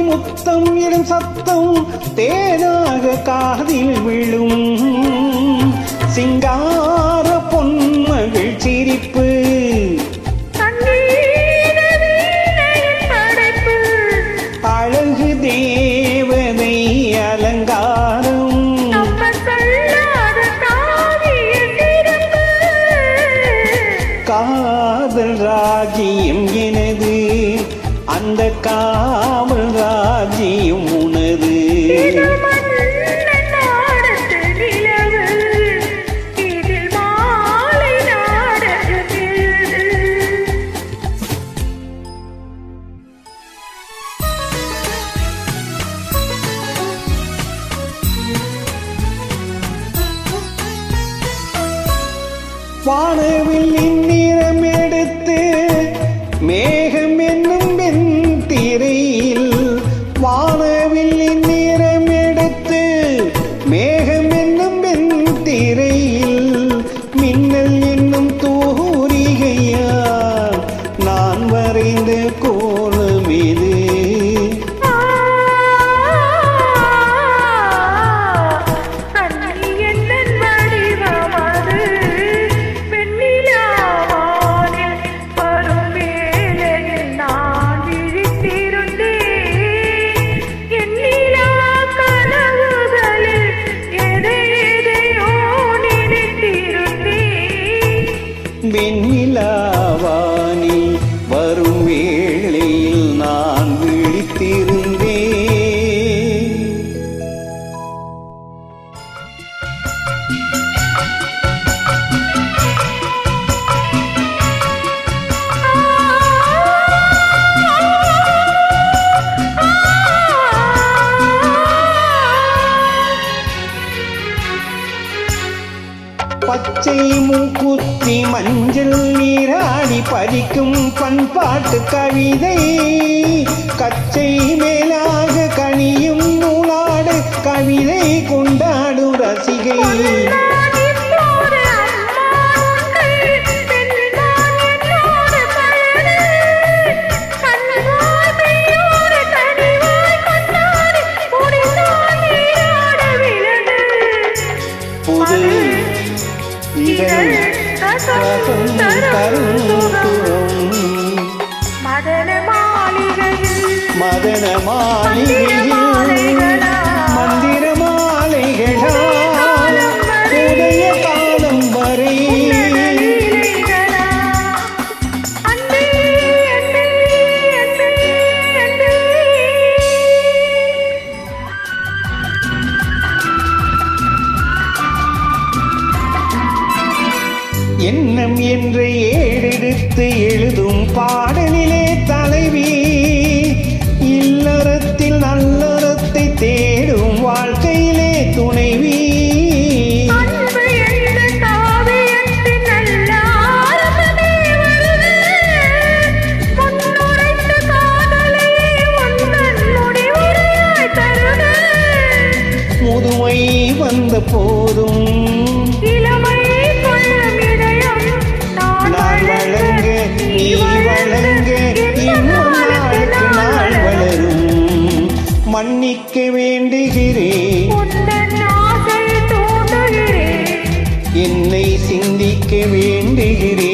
முத்தம் இடும் சத்தம் தேனாக காதில் விழும் சிங்கார பொன்மகள் சிரிப்பு அழகு தேவதை அலங்காரம் காதல் ராஜ்யம் எனது அந்த காவல் ராஜ்யம் உனது வானவில் நிறம் எடுத்து மேகம் என்னும் வெண்திரையில் வானவில் நிறம் எடுத்து மேகம் என்னும் வெண்திரையில் மின்னல் என்னும் தூரிகையா நான் வரைந்த கோலம் இது வெண்ணிலாவானி வரும் வேளையில் நான் விழித்திருந்தேன். பச்சை மூக்குத்தி மஞ்சள் நீராடி பறிக்கும் பண்பாட்டு கவிதை கச்சை மேலாக கனியும் நூலாடு கவிதை கொண்டாடும் ரசிகை மதன மாளிகையில் மந்திர மாலைகளா உதய காலம் வரை எண்ணம் என்ற ஏடெடுத்து எழுதும் பாடலிலே தலைவி இல்லறத்தில் நல்லறத்தை தேடும் வாழ்க்கையிலே துணைவி முதுமை வந்த போதும் மன்னிக்க வேண்டுகிறேன் என்னை சிந்திக்க வேண்டுகிறேன்.